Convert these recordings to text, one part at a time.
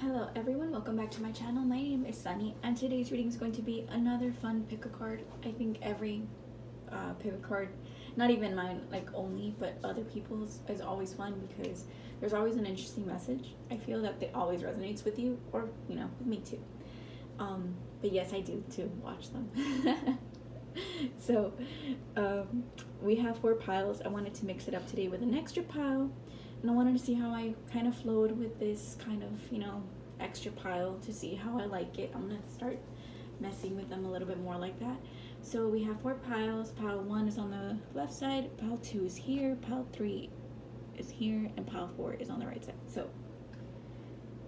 Hello everyone, welcome back to my channel. My name is Sunny and today's reading is going to be another fun pick a card. I think every pick a card, not even mine like only, but other people's is always fun because there's always an interesting message. I feel that it always resonates with you or, with me too. But yes, I do too watch them. So we have 4 piles. I wanted to mix it up today with an extra pile. And I wanted to see how I kind of flowed with this kind of, extra pile to see how I like it. I'm going to start messing with them a little bit more like that. So we have 4 piles. Pile 1 is on the left side. Pile 2 is here. Pile 3 is here. And pile 4 is on the right side. So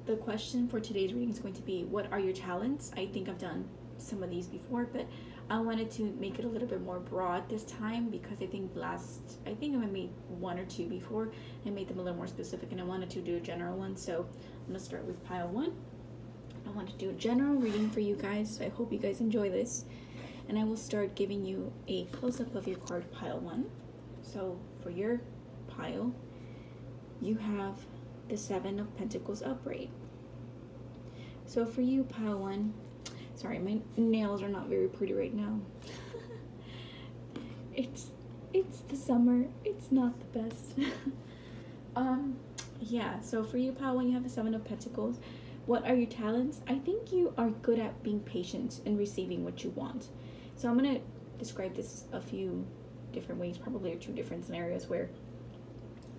the question for today's reading is going to be, what are your talents? I think I've done some of these before, but I wanted to make it a little bit more broad this time because I think I made 1 or 2 before and made them a little more specific, and I wanted to do a general one. So I'm gonna start with pile 1. I want to do a general reading for you guys, so I hope you guys enjoy this, and I will start giving you a close-up of your card, pile 1. So for your pile, you have the 7 of Pentacles upright. So for you, pile 1, sorry, my nails are not very pretty right now. It's the summer. It's not the best. Yeah, so for you, pile 1, you have the 7 of Pentacles. What are your talents? I think you are good at being patient and receiving what you want. So I'm going to describe this a few different ways, probably, or 2 different scenarios where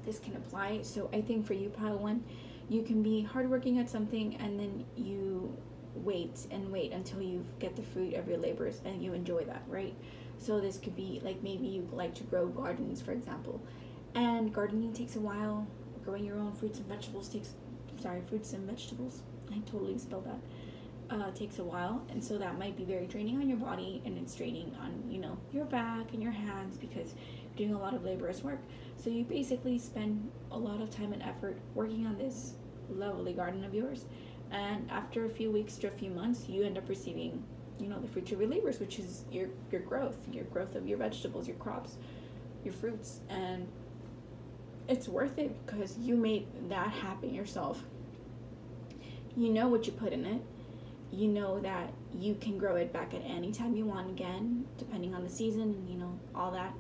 this can apply. So I think for you, pile 1, you can be hardworking at something and then you wait until you get the fruit of your labors and you enjoy that, right? So this could be like, maybe you like to grow gardens, for example, and gardening takes a while. Growing your own fruits and vegetables I totally spelled that, takes a while, and so that might be very draining on your body, and it's draining on your back and your hands because you're doing a lot of laborious work. So you basically spend a lot of time and effort working on this lovely garden of yours, and after a few weeks to a few months, you end up receiving the fruits of your labors, which is your growth of your vegetables, your crops, your fruits, and it's worth it because you made that happen yourself. You know what you put in it. You know that you can grow it back at any time you want again, depending on the season and all that.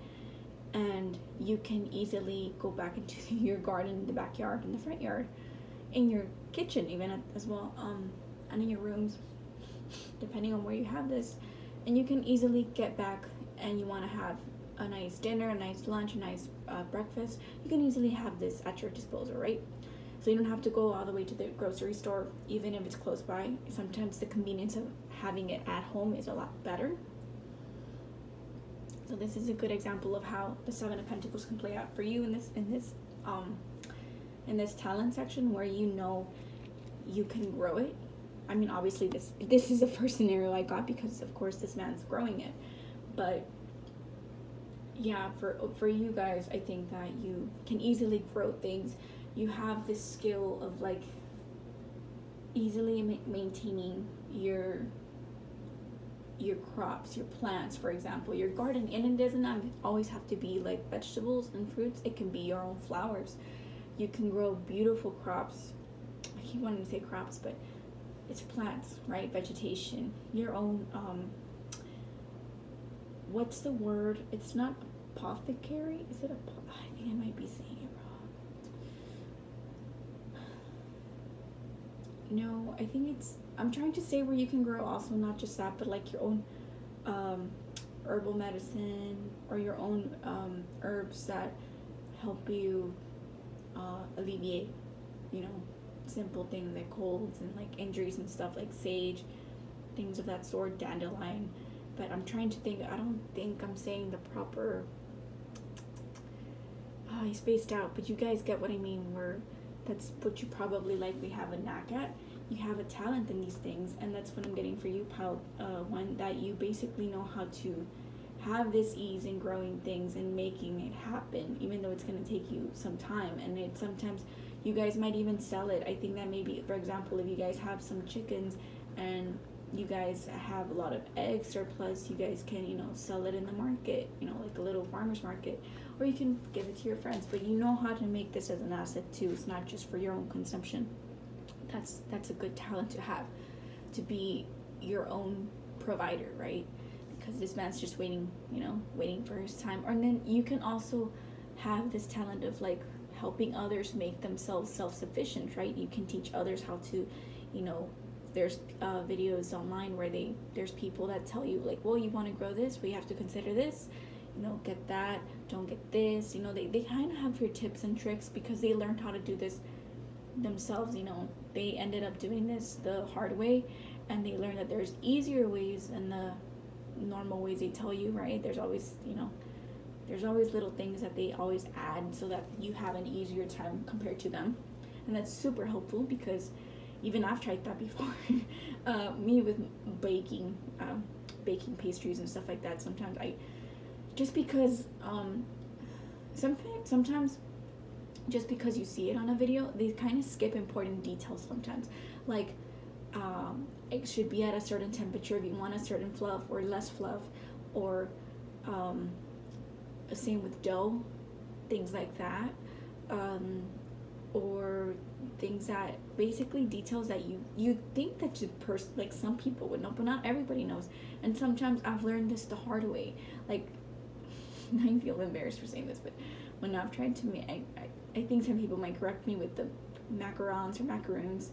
And you can easily go back into your garden, the backyard, and the front yard, in your kitchen even as well, and in your rooms, depending on where you have this. And you can easily get back, and you want to have a nice dinner, a nice lunch, a nice breakfast. You can easily have this at your disposal, right? So you don't have to go all the way to the grocery store, even if it's close by. Sometimes the convenience of having it at home is a lot better. So this is a good example of how the 7 of Pentacles can play out for you in this talent section, where you can grow it. I mean, obviously this is the first scenario I got because of course this man's growing it, but yeah, for you guys, I think that you can easily grow things. You have this skill of like easily maintaining your crops, your plants, for example, your garden. And it doesn't always have to be like vegetables and fruits. It can be your own flowers. You can grow beautiful crops. I keep wanting to say crops, but it's plants, right? Vegetation, your own what's the word? It's not apothecary. Is it I think I might be saying it wrong. No, I think I'm trying to say where you can grow also not just that, but like your own herbal medicine or your own herbs that help you alleviate, simple things like colds and like injuries and stuff, like sage, things of that sort, dandelion. But I'm trying to think, I don't think I'm saying the proper, I spaced out, but you guys get what I mean, where that's what you probably likely have a knack at. You have a talent in these things, and that's what I'm getting for you, pile 1, that you basically know how to have this ease in growing things and making it happen, even though it's going to take you some time. And sometimes you guys might even sell it. I think that maybe, for example, if you guys have some chickens and you guys have a lot of egg surplus, you guys can sell it in the market, like a little farmer's market, or you can give it to your friends. But you know how to make this as an asset too. It's not just for your own consumption. that's a good talent to have, to be your own provider, right? Because this man's just waiting for his time. And then you can also have this talent of like helping others make themselves self-sufficient, right? You can teach others how to, there's videos online where there's people that tell you like, well, you want to grow this, we have to consider this, get that, don't get this. They kind of have your tips and tricks because they learned how to do this themselves. They ended up doing this the hard way, and they learned that there's easier ways than the normal ways they tell you, right? There's always little things that they always add so that you have an easier time compared to them, and that's super helpful because even I've tried that before. Me with baking pastries and stuff like that. Sometimes just because sometimes just because you see it on a video, they kind of skip important details sometimes, like it should be at a certain temperature if you want a certain fluff or less fluff, or same with dough, things like that, or things that basically details that you think that like some people would know, but not everybody knows. And sometimes I've learned this the hard way. Like, I feel embarrassed for saying this, but when I've tried to make, I think some people might correct me with the macarons or macaroons.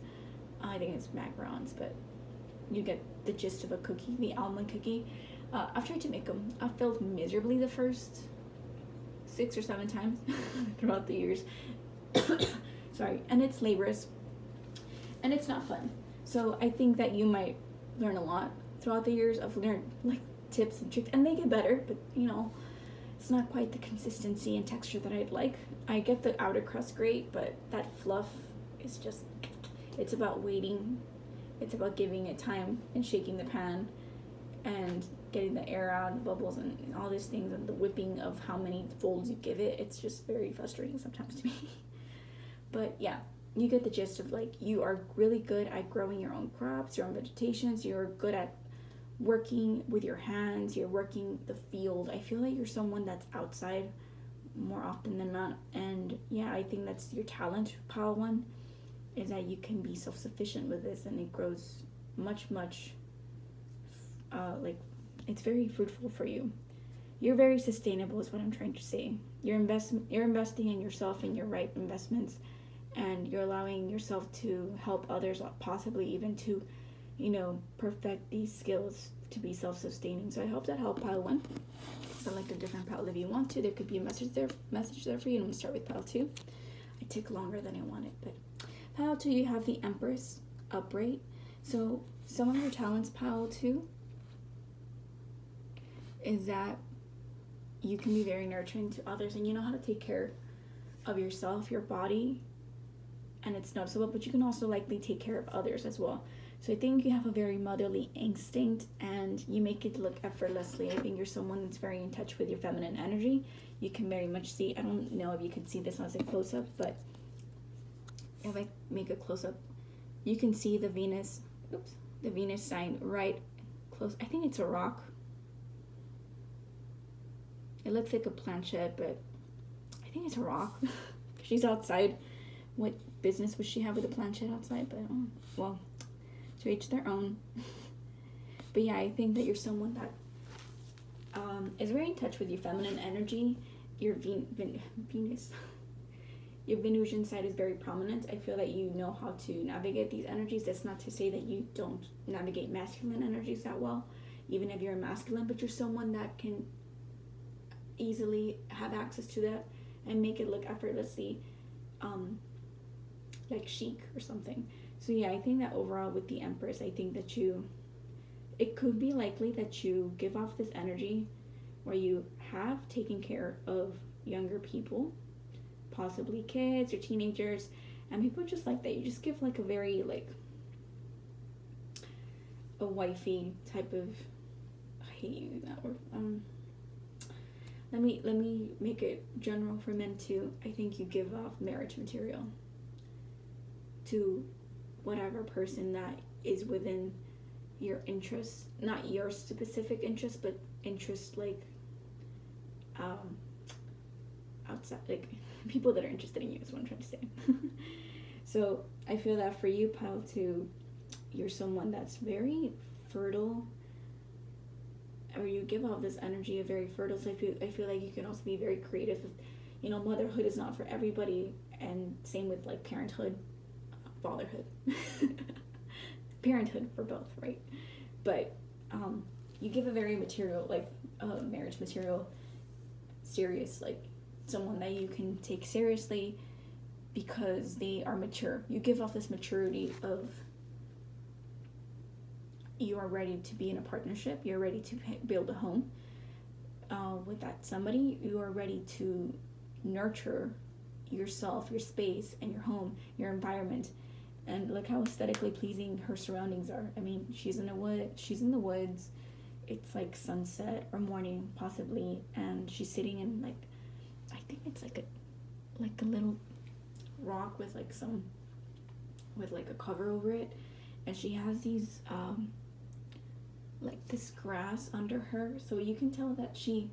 I think it's macarons, but you get the gist of a cookie, the almond cookie. I've tried to make them. I've failed miserably the first 6 or 7 times throughout the years. Sorry, and it's laborious, and it's not fun. So I think that you might learn a lot throughout the years. I've learned like tips and tricks, and they get better, but it's not quite the consistency and texture that I'd like. I get the outer crust great, but that fluff is just, it's about waiting. It's about giving it time and shaking the pan and getting the air out, and bubbles and all these things, and the whipping of how many folds you give it. It's just very frustrating sometimes to me. But yeah, you get the gist of like, you are really good at growing your own crops, your own vegetations. You're good at working with your hands. You're working the field. I feel like you're someone that's outside more often than not. And yeah, I think that's your talent, pile 1, is that you can be self-sufficient with this, and it grows much, like, it's very fruitful for you. You're very sustainable is what I'm trying to say. You're investing in yourself and your right investments, and you're allowing yourself to help others, possibly even to, perfect these skills to be self-sustaining. So I hope that helped pile 1. Select a different pile if you want to. There could be a message there for you. I'm gonna start with pile 2. I took longer than I wanted, but pile 2, you have the Empress upright. So some of your talents, pile 2, is that you can be very nurturing to others, and you know how to take care of yourself, your body, and it's noticeable, but you can also likely take care of others as well. So I think you have a very motherly instinct, and you make it look effortlessly. I think you're someone that's very in touch with your feminine energy. You can very much see, I don't know if you can see this as a close-up, but if I make a close-up, you can see the Venus sign right close. I think it's a rock. It looks like a planchette, but I think it's a rock. She's outside. What business would she have with a planchette outside? But, well, to each their own. But yeah, I think that you're someone that is very in touch with your feminine energy. Your Venus, your Venusian side is very prominent. I feel that you know how to navigate these energies. That's not to say that you don't navigate masculine energies that well, even if you're a masculine, but you're someone that can easily have access to that and make it look effortlessly like chic or something. So yeah, I think that overall with the Empress, I think that it could be likely that you give off this energy where you have taken care of younger people, possibly kids or teenagers, and people just like that. You just give like a very like a wifey type of, I hate using that word. Let me make it general for men too. I think you give off marriage material to whatever person that is within your interests, not your specific interests, but interests like outside, like people that are interested in you is what I'm trying to say. So I feel that for you, pal, too, you're someone that's very fertile, or you give off this energy of very fertile. So I feel like you can also be very creative. You know, motherhood is not for everybody, and same with like parenthood, fatherhood, parenthood for both, right? But you give a very material, like marriage material, serious, like someone that you can take seriously because they are mature. You give off this maturity of you are ready to be in a partnership. You're ready to build a home with that somebody. You are ready to nurture yourself, your space, and your home, your environment. And look how aesthetically pleasing her surroundings are. I mean, she's in the woods. It's like sunset or morning possibly, and she's sitting in like, I think it's like a little rock with like a cover over it, and she has these like this grass under her, so you can tell that she's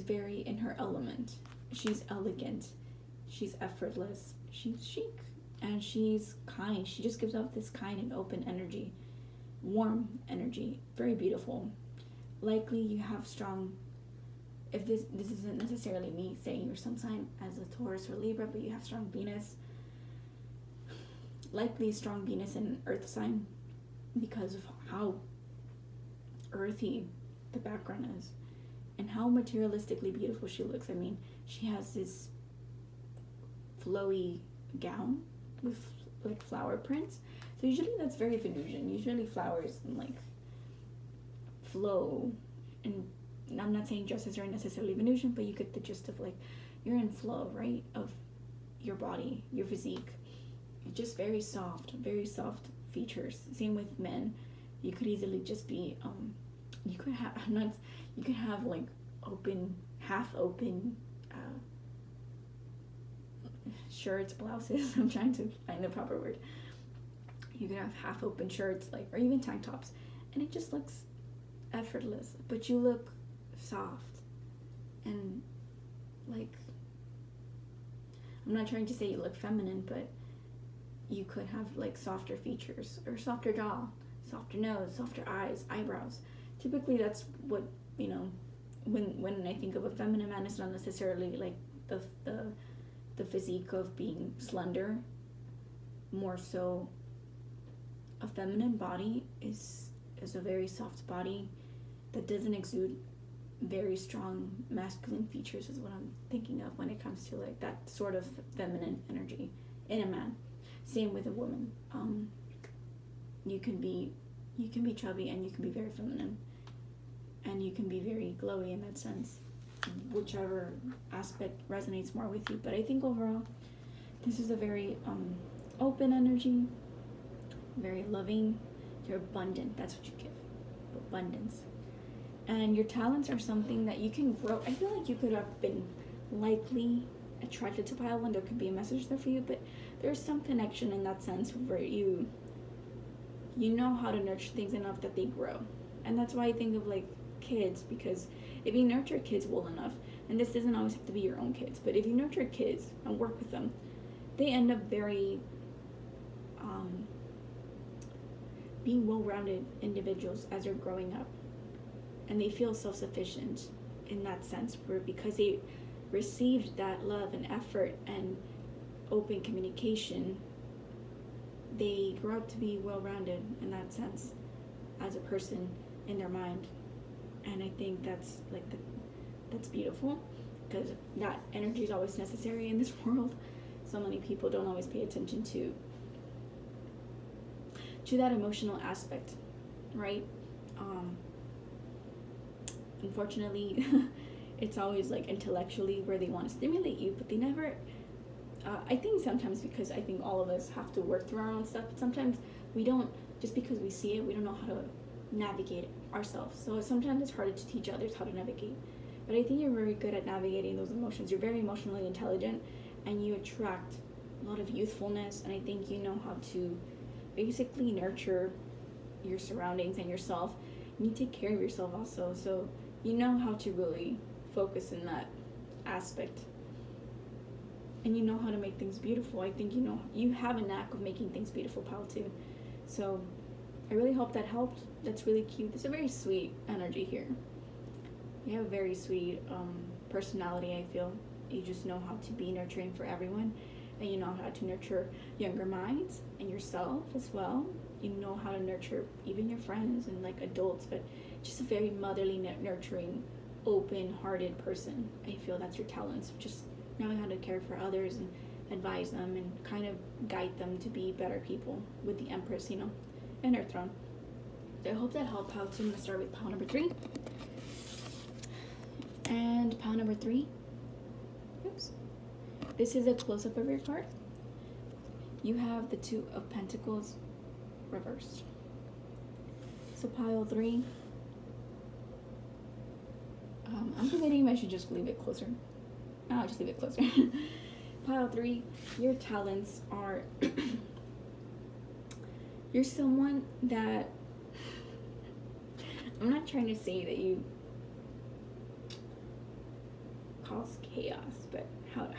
very in her element. She's elegant, she's effortless, she's chic, and she's kind. She just gives off this kind and open energy, warm energy, very beautiful. Likely you have strong, if this isn't necessarily me saying your sun sign as a Taurus or Libra, but you have strong Venus, likely strong Venus in an earth sign because of how earthy the background is and how materialistically beautiful she looks. I mean, she has this flowy gown with like flower prints. So usually that's very Venusian. Usually flowers and like flow, and I'm not saying dresses are necessarily Venusian, but you get the gist of like you're in flow, right? Of your body, your physique. Just very soft features. Same with men. You could easily just be you could have like half open shirts, blouses. I'm trying to find the proper word. You could have half open shirts, like, or even tank tops, and it just looks effortless, but you look soft and like, I'm not trying to say you look feminine, but you could have like softer features or softer jaw, softer nose, softer eyes, eyebrows. Typically that's what, you know, when I think of a feminine man, it's not necessarily like the physique of being slender. More so a feminine body is a very soft body that doesn't exude very strong masculine features, is what I'm thinking of when it comes to like that sort of feminine energy in a man. Same with a woman. You can be chubby and you can be very feminine, and you can be very glowy in that sense, whichever aspect resonates more with you. But I think overall this is a very open energy, very loving. You're abundant. That's what you give, abundance. And your talents are something that you can grow. I feel like you could have been likely attracted to pile one. There could be a message there for you, but there's some connection in that sense where you know how to nurture things enough that they grow. And that's why I think of like kids, because if you nurture kids well enough, and this doesn't always have to be your own kids, but if you nurture kids and work with them, they end up very being well-rounded individuals as they're growing up, and they feel self-sufficient in that sense, where because they received that love and effort and open communication, they grow up to be well-rounded in that sense as a person in their mind. And I think that's like that's beautiful, because that energy is always necessary in this world. So many people don't always pay attention to that emotional aspect, right? Unfortunately, it's always like intellectually where they want to stimulate you, but they never, I think sometimes because I think all of us have to work through our own stuff, but sometimes we don't, just because we see it, we don't know how to navigate it ourselves. So sometimes it's harder to teach others how to navigate. But I think you're very good at navigating those emotions. You're very emotionally intelligent, and you attract a lot of youthfulness, and I think you know how to basically nurture your surroundings and yourself. You take care of yourself also, so you know how to really focus in that aspect. and you know how to make things beautiful. I think you have a knack of making things beautiful, pal, too. So I really hope that helped. That's really cute. It's a very sweet energy here. You have a very sweet personality, I feel. You just know how to be nurturing for everyone, and you know how to nurture younger minds and yourself as well. You know how to nurture even your friends and like adults, but just a very motherly, nurturing, open-hearted person. I feel that's your talents, just knowing how to care for others and advise them and kind of guide them to be better people with the Empress, in her throne. So I hope that helped. Pile 2. I'm gonna start with pile number 3. And pile number 3. Oops. This is a close-up of your card. You have the 2 of Pentacles reversed. So pile 3. I'm debating if I should just leave it closer. I'll just leave it closer. Pile 3, your talents are you're someone that I'm not trying to say that you cause chaos, but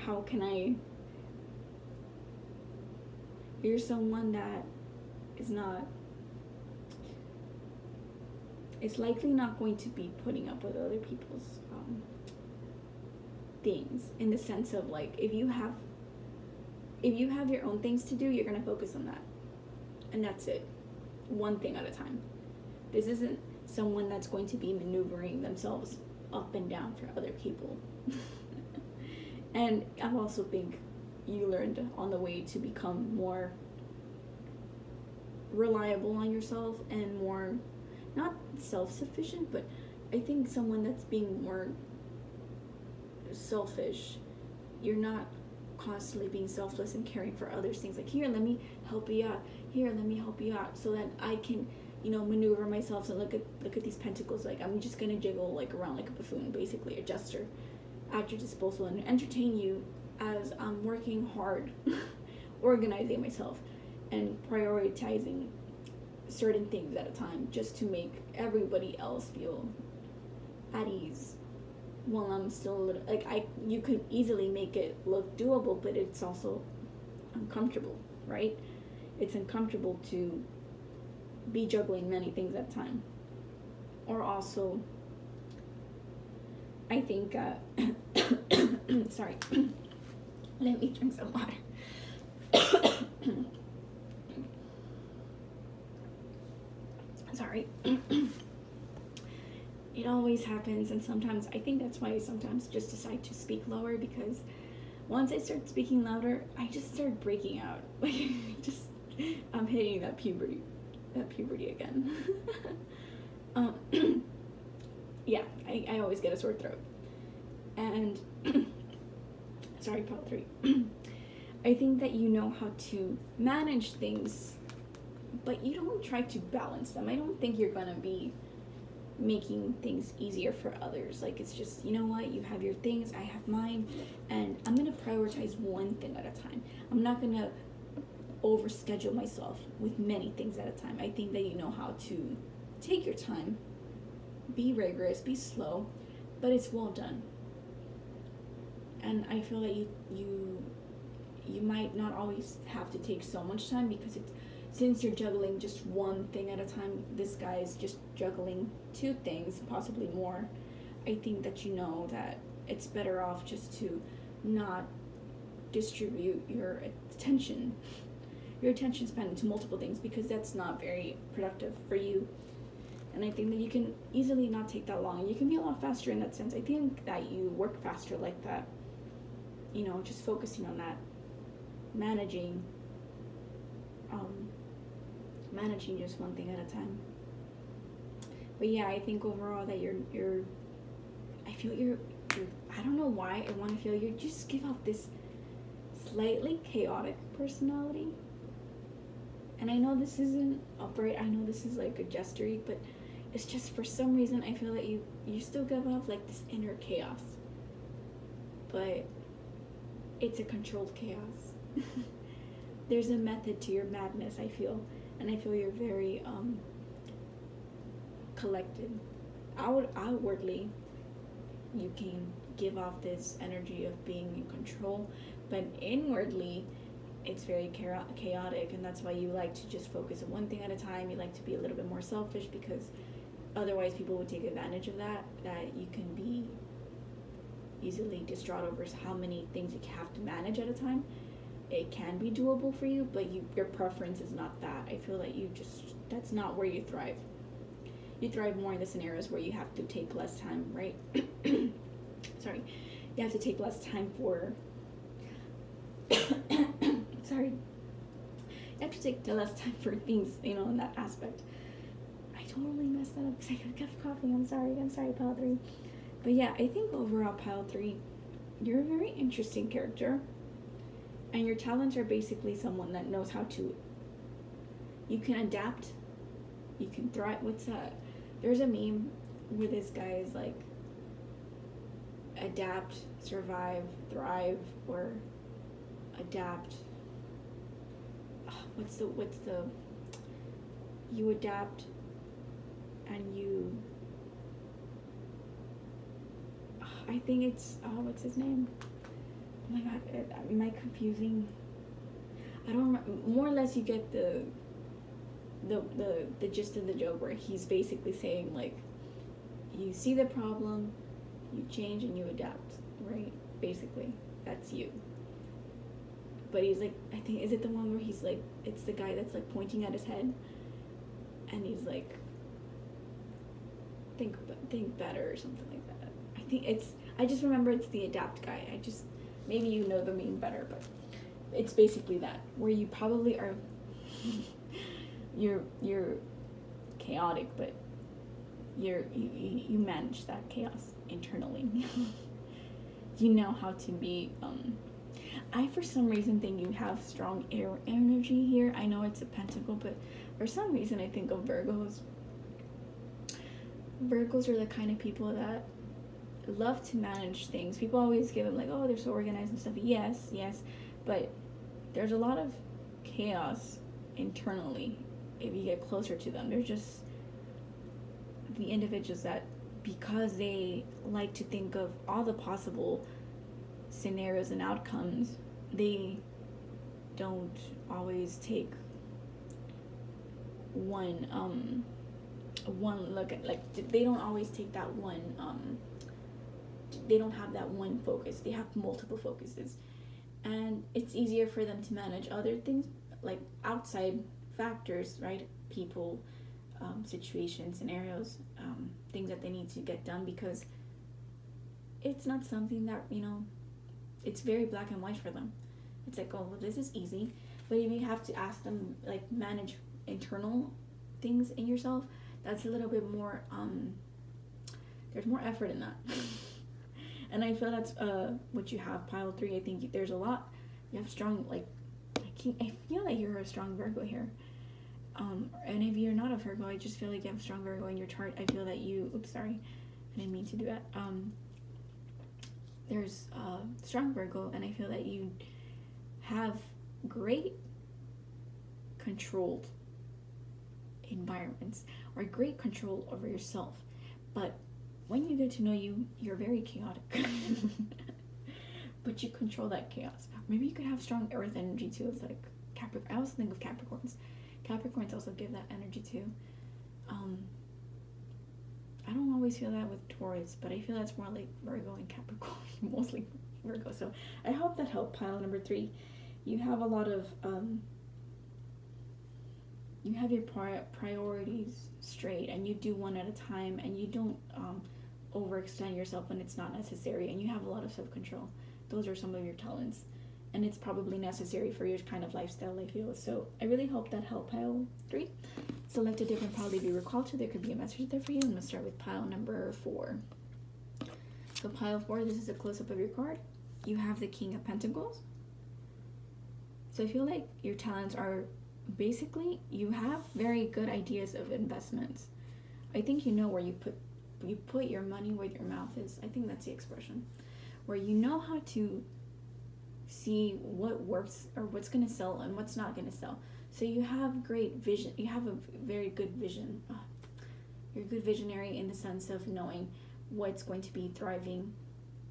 how can I? You're someone that is not. It's likely not going to be putting up with other people's things, in the sense of like if you have your own things to do, you're gonna focus on that, and that's it, one thing at a time. This isn't someone that's going to be maneuvering themselves up and down for other people. And I also think you learned on the way to become more reliable on yourself and more, not self-sufficient, but I think someone that's being more selfish. You're not constantly being selfless and caring for others. Things like, here, let me help you out. Here, let me help you out, so that I can, maneuver myself. So look at these pentacles. Like, I'm just gonna jiggle like around like a buffoon, basically a jester, at your disposal, and entertain you as I'm working hard, organizing myself, and prioritizing certain things at a time, just to make everybody else feel at ease. While I'm still a little, you could easily make it look doable, but it's also uncomfortable, right? It's uncomfortable to be juggling many things at a time. Or also, I think, sorry, let me drink some water. Sorry. It always happens, and sometimes I think that's why I sometimes just decide to speak lower, because once I start speaking louder, I just start breaking out. Like, I'm hitting that puberty again. Yeah, I always get a sore throat. And sorry, part 3. I think that you know how to manage things, but you don't try to balance them. I don't think you're gonna be making things easier for others. Like, it's just, you know what, you have your things, I have mine, and I'm gonna prioritize one thing at a time. I'm not gonna overschedule myself with many things at a time. I think that you know how to take your time, be rigorous, be slow, but it's well done. And I feel that you might not always have to take so much time, because since you're juggling just one thing at a time, this guy is just juggling 2 things, possibly more. I think that you know that it's better off just to not distribute your attention span into multiple things, because that's not very productive for you. And I think that you can easily not take that long. You can be a lot faster in that sense. I think that you work faster like that, just focusing on that, managing just one thing at a time. But yeah, I think overall that I feel you're I don't know why I want to feel you just give off this slightly chaotic personality. And I know this isn't upright, I know this is like a gestury, but it's just, for some reason, I feel that you still give off like this inner chaos. But it's a controlled chaos. There's a method to your madness, I feel. And I feel you're very collected. Outwardly, you can give off this energy of being in control, but inwardly it's very chaotic, and that's why you like to just focus on one thing at a time. You like to be a little bit more selfish, because otherwise people would take advantage of that you can be easily distraught over how many things you have to manage at a time. It can be doable for you, but your preference is not that. I feel that that's not where you thrive. You thrive more in the scenarios where you have to take less time, right? Sorry. You have to take less time for sorry. You have to take less time for things, in that aspect. I totally messed that up because I kept coughing. I'm sorry, pile 3. But yeah, I think overall, pile 3, you're a very interesting character. And your talents are basically someone that knows how to, you can adapt, you can thrive. What's that? There's a meme where this guy is like, adapt, survive, thrive, or adapt. What's the, you adapt and you, I think it's, what's his name? Oh my god, am I confusing? I don't remember. More or less you get the gist of the joke, where he's basically saying, like, you see the problem, you change and you adapt, right? Basically, that's you. But he's like, I think, is it the one where he's like, it's the guy that's like pointing at his head, and he's like, think better or something like that. I just remember it's the adapt guy. Maybe you know the meme better, but it's basically that, where you probably are, you're chaotic, but you manage that chaos internally. You know how to be, I for some reason think you have strong air energy here. I know it's a pentacle, but for some reason I think of Virgos. Virgos are the kind of people that love to manage things. People always give them like, oh, they're so organized and stuff. Yes, but there's a lot of chaos internally if you get closer to them. They're just the individuals that, because they like to think of all the possible scenarios and outcomes, they don't always take one look at, like, they don't always take that one, they don't have that one focus. They have multiple focuses, and it's easier for them to manage other things, like outside factors, right? People, situations, scenarios, things that they need to get done, because it's not something that, it's very black and white for them. It's like, oh, well, this is easy. But if you have to ask them, like, manage internal things in yourself, that's a little bit more, there's more effort in that. And I feel that's what you have, pile 3. I think there's a lot. You have strong, like, I feel like you're a strong Virgo here. And if you're not a Virgo, I just feel like you have a strong Virgo in your chart. I feel that you, oops, sorry, I didn't mean to do that. There's strong Virgo, and I feel that you have great controlled environments, or great control over yourself. But when you get to know you, you're very chaotic. But you control that chaos. Maybe you could have strong earth energy too. It's like Capricorn. I also think of Capricorns. Capricorns also give that energy too. I don't always feel that with Taurus, but I feel that's more like Virgo and Capricorn, mostly Virgo. So I hope that helped. Pile number 3. You have a lot of, you have your priorities straight, and you do one at a time, and you don't overextend yourself when it's not necessary, and you have a lot of self-control. Those are some of your talents, and it's probably necessary for your kind of lifestyle, I feel. So I really hope that helped, pile 3. Select a different pile if you recall to. There could be a message there for you. I'm going to start with pile number 4. So pile 4, this is a close-up of your card. You have the King of Pentacles. So I feel like your talents are, basically, you have very good ideas of investments. I think you know where you put your money where your mouth is. I think that's the expression. Where you know how to see what works or what's going to sell and what's not going to sell. So you have great vision. You have a very good vision. You're a good visionary in the sense of knowing what's going to be thriving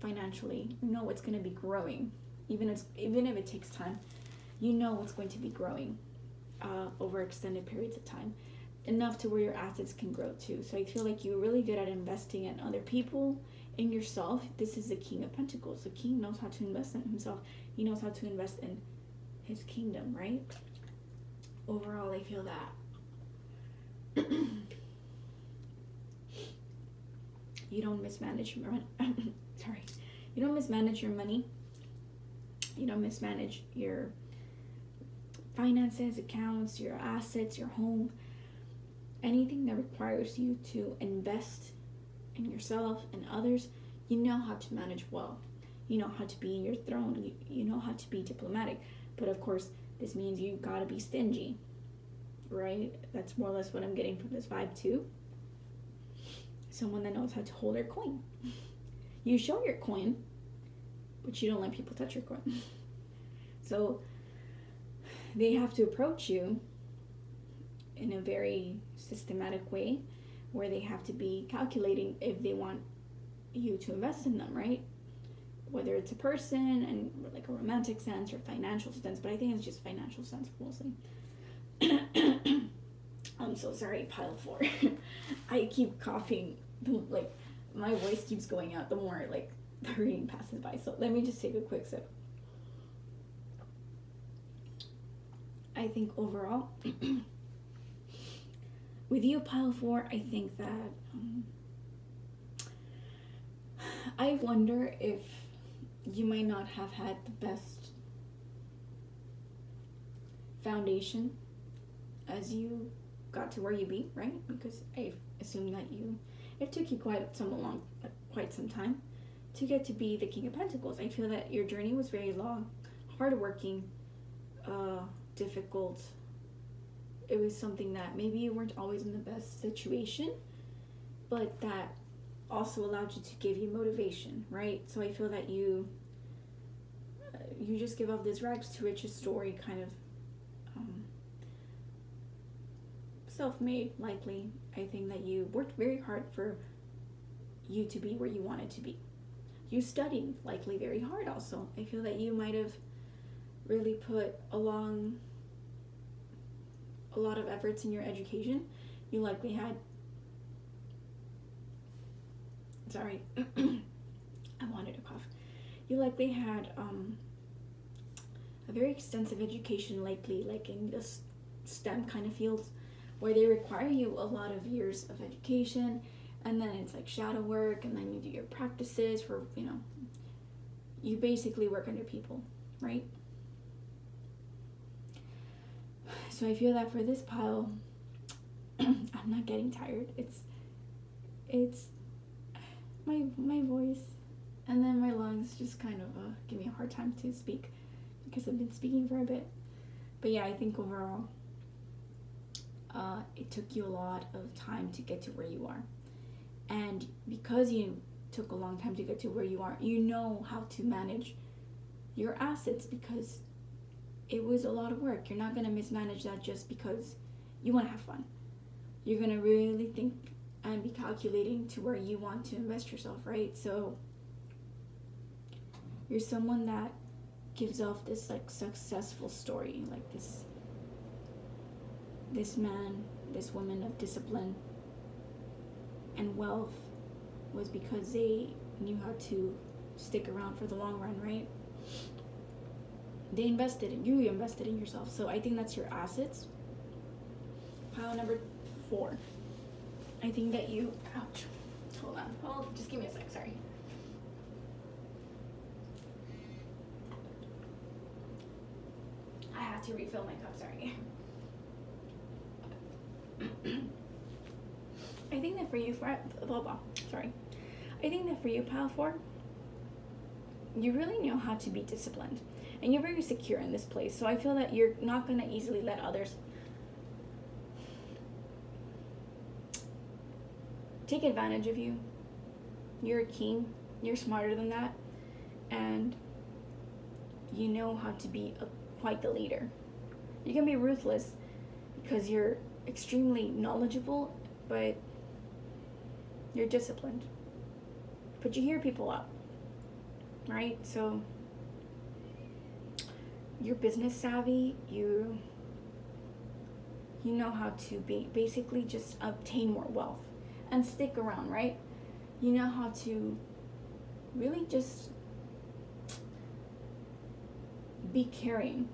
financially. You know what's going to be growing. even if it takes time, you know it's going to be growing over extended periods of time, enough to where your assets can grow too. So I feel like you're really good at investing in other people, in yourself. This is the King of Pentacles. The king knows how to invest in himself. He knows how to invest in his kingdom, right? Overall, I feel that you don't mismanage your money. Sorry. You don't mismanage your money. You don't mismanage your finances, accounts, your assets, your home. Anything that requires you to invest in yourself and others, you know how to manage well. You know how to be in your throne. You know how to be diplomatic. But of course, this means you gotta be stingy, right? That's more or less what I'm getting from this vibe too. Someone that knows how to hold their coin. You show your coin, but you don't let people touch your coin. So they have to approach you in a very systematic way, where they have to be calculating if they want you to invest in them, right? Whether it's a person and like a romantic sense or financial sense, but I think it's just financial sense mostly. I'm so sorry, pile 4. I keep coughing, like my voice keeps going out the more like the reading passes by. So let me just take a quick sip. I think overall, with you, pile 4, I think that I wonder if you might not have had the best foundation as you got to where you be, right? Because I assume that it took you quite some time to get to be the King of Pentacles. I feel that your journey was very long, hardworking, difficult. It was something that maybe you weren't always in the best situation, but that also allowed you to give you motivation, right? So I feel that you just give off this rags to riches story kind of self-made, likely. I think that you worked very hard for you to be where you wanted to be. You studied likely very hard also. I feel that you might have really put a lot of efforts in your education. You likely had, sorry, I wanted to cough. You likely had a very extensive education, likely like in the STEM kind of fields, where they require you a lot of years of education, and then it's like shadow work, and then you do your practices for, you basically work under people, right? So I feel that for this pile, I'm not getting tired. It's my voice, and then my lungs just kind of give me a hard time to speak because I've been speaking for a bit. But yeah, I think overall, it took you a lot of time to get to where you are. And because you took a long time to get to where you are, you know how to manage your assets because it was a lot of work. You're not going to mismanage that just because you want to have fun. You're going to really think and be calculating to where you want to invest yourself, right? So you're someone that gives off this like successful story, like this man, this woman of discipline and wealth was because they knew how to stick around for the long run, right? They invested in you, invested in yourself. So I think that's your assets. Pile number 4. I think that you, ouch, hold on, just give me a sec, sorry. I have to refill my cup, sorry. I think that for you, I think that for you, pile 4, you really know how to be disciplined. And you're very secure in this place. So I feel that you're not going to easily let others take advantage of you. You're a king. You're smarter than that. And you know how to be quite the leader. You can be ruthless because you're extremely knowledgeable, but you're disciplined. But you hear people out, right? So you're business savvy. You know how to basically just obtain more wealth and stick around, right? You know how to really just be caring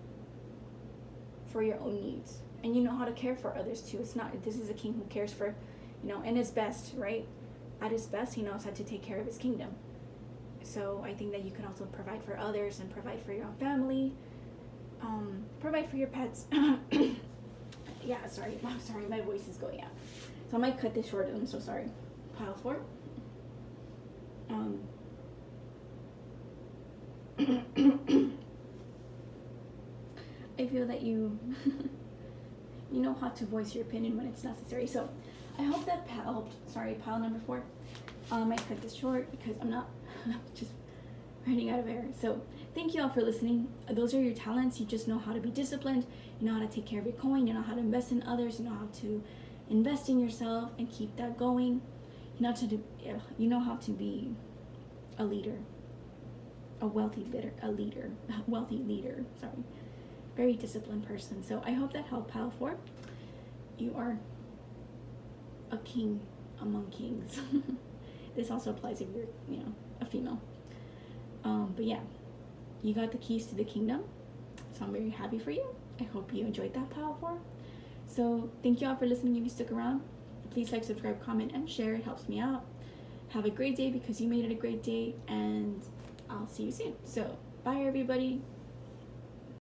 for your own needs, and you know how to care for others too. It's not, this is a king who cares for, in his best, right? At his best, he knows how to take care of his kingdom. So I think that you can also provide for others and provide for your own family, provide for your pets. Yeah, I'm sorry, my voice is going out. So I might cut this short, I'm so sorry. Pile 4. I feel that you you know how to voice your opinion when it's necessary. So I hope that helped. Sorry, pile number 4. I might cut this short because I'm not just running out of air. So thank you all for listening. Those are your talents. You just know how to be disciplined. You know how to take care of your coin. You know how to invest in others. You know how to invest in yourself and keep that going. You know how to be a leader, a wealthy leader. Sorry, very disciplined person. So I hope that helped, pile 4. You are a king among kings. This also applies if you're, a female. But yeah, you got the keys to the kingdom. So I'm very happy for you. I hope you enjoyed that, pile 4. So thank you all for listening. If you stuck around, please like, subscribe, comment, and share. It helps me out. Have a great day because you made it a great day, and I'll see you soon. So bye, everybody.